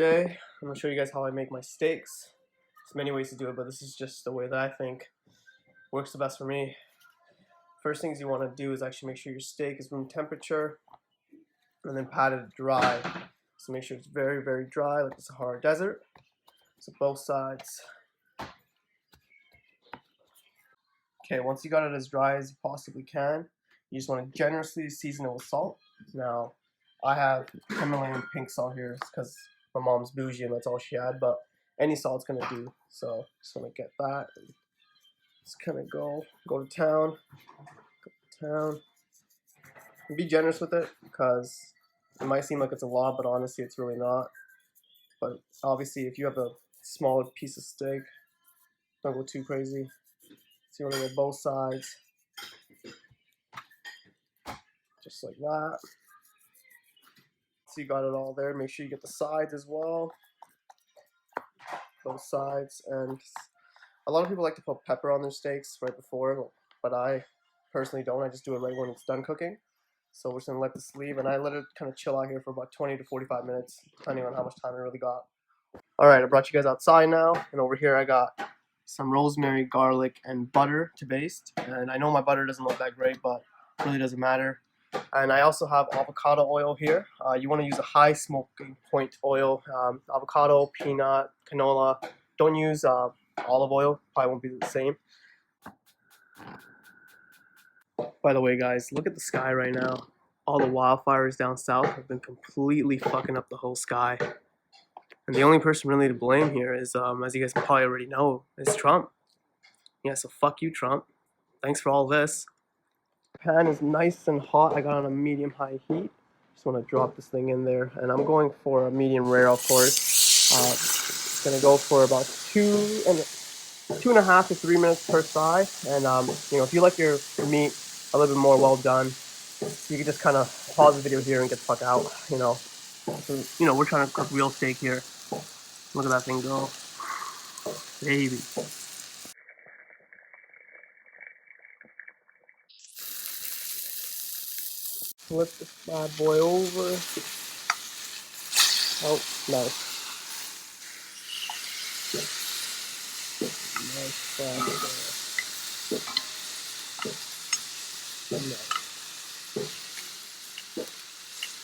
Today, I'm going to show you guys how I make my steaks. There's many ways to do it, but this is just the way that I think works the best for me. First things you want to do is actually make sure your steak is room temperature and then pat it dry. So make sure it's very, very dry like the Sahara Desert. So both sides. Okay, once you got it as dry as you possibly can, you just want to generously season it with salt. Now, I have Himalayan pink salt here because my mom's bougie and that's all she had, but any salt's gonna do. So just want to get that and just kind of go to town. Be generous with it because it might seem like it's a lot, but honestly it's really not. But obviously if you have a smaller piece of steak, don't go too crazy. So you want to go both sides, just like that. So you got it all there. Make sure you get the sides as well, both sides. And a lot of people like to put pepper on their steaks right before, but I personally don't. I just do it right when it's done cooking. So we're just gonna let this leave, and I let it kind of chill out here for about 20 to 45 minutes, depending on how much time I really got. All right, I brought you guys outside now, and over here I got some rosemary, garlic, and butter to baste. And I know my butter doesn't look that great, but it really doesn't matter. And I also have avocado oil here. You want to use a high smoking point oil. Avocado, peanut, canola. Don't use olive oil. Probably won't be the same. By the way, guys, look at the sky right now. All the wildfires down south have been completely fucking up the whole sky. And the only person really to blame here is, as you guys probably already know, is Trump. Yeah, so fuck you, Trump. Thanks for all this. Pan is nice and hot. I got on a medium-high heat. Just want to drop this thing in there, and I'm going for a medium rare, of course. It's gonna go for about 2.5 to 3 minutes per side. And you know, if you like your meat a little bit more well done, you can just kind of pause the video here and get the fuck out. You know, we're trying to cook real steak here. Look at that thing go, baby. Flip this bad boy over. Oh, nice. Nice.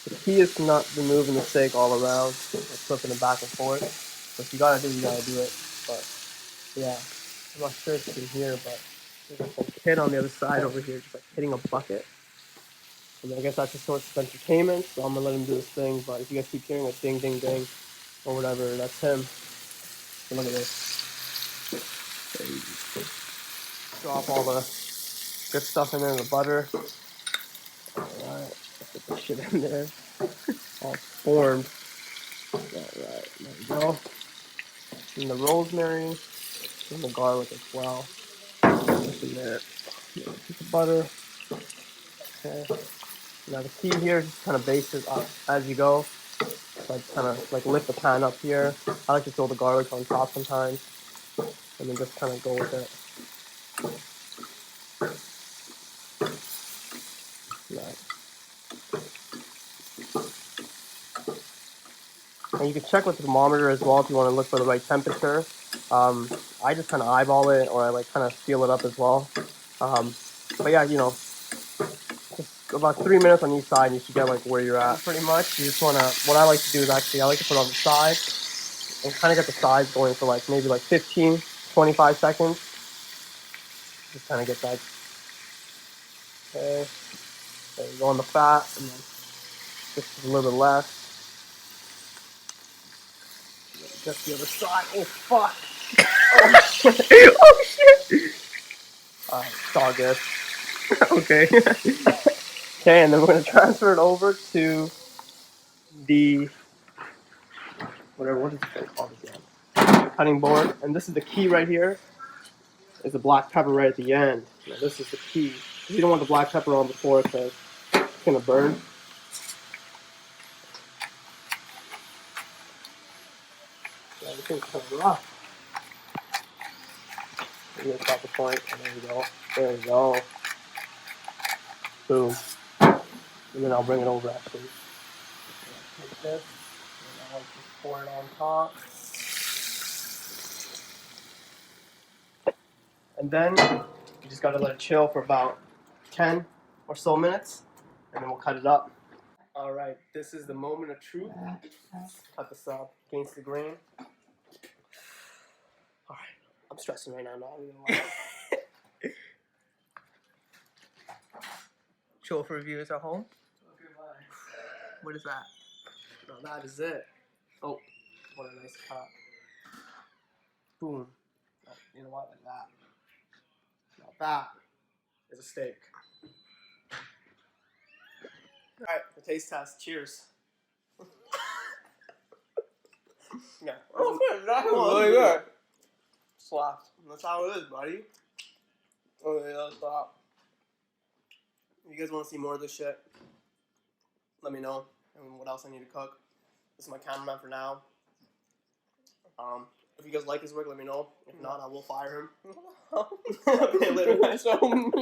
The key is to not be moving the steak all around, or flipping it back and forth. So if you gotta do it, you gotta do it. But yeah, I'm not sure if you can hear, but there's like a kid on the other side over here, just like hitting a bucket. And I guess that's a source of entertainment, so I'm gonna let him do his thing. But if you guys keep hearing a ding, ding, ding, or whatever, that's him. So look at this. Drop all the good stuff in there, the butter. Alright, put the shit in there. All formed. Alright, there we go. And the rosemary and the garlic as well. Just in there. Piece of butter. Okay. Now the key here is just kind of baste it up as you go. So I just kind of like lift the pan up here. I like to throw the garlic on top sometimes, and then just kind of go with it. Nice. And you can check with the thermometer as well if you want to look for the right temperature. I just kind of eyeball it, or I like kind of feel it up as well. But yeah, you know, just about 3 minutes on each side, and you should get like where you're at. Pretty much, you just want to. What I like to do is actually I like to put it on the side and kind of get the sides going for like maybe like 15, 25 seconds. Just kind of get that. Okay, there you go on the fat, and then just a little bit less. Just the other side. Oh fuck! Oh shit! Oh shit! It's all good. Okay. Okay, and then we're gonna transfer it over to the what is it called again? Cutting board, and this is the key right here. Is the black pepper right at the end. Now this is the key. You don't want the black pepper on before because it's gonna burn. Yeah, this thing's kind of rough. You're gonna stop the point, and there you go. There you go. Boom. And then I'll bring it over actually. Like this. Just pour it on top. And then you just gotta let it chill for about 10 or so minutes, and then we'll cut it up. All right, this is the moment of truth. Cut this up against the grain. All right, I'm stressing right now. Not even gonna lie. Chill for viewers at home. Okay, bye. What is that? No, that is it. Oh, what a nice cut. Boom. Oh, you know what? Like that. Now that is a steak. Alright, the taste test. Cheers. Yeah. That's really good. Slapped. That's how it is, buddy. Oh, yeah, stop. If you guys want to see more of this shit, let me know. And what else I need to cook. This is my cameraman for now. If you guys like his work, let me know. If not, I will fire him. Okay, later. So mean.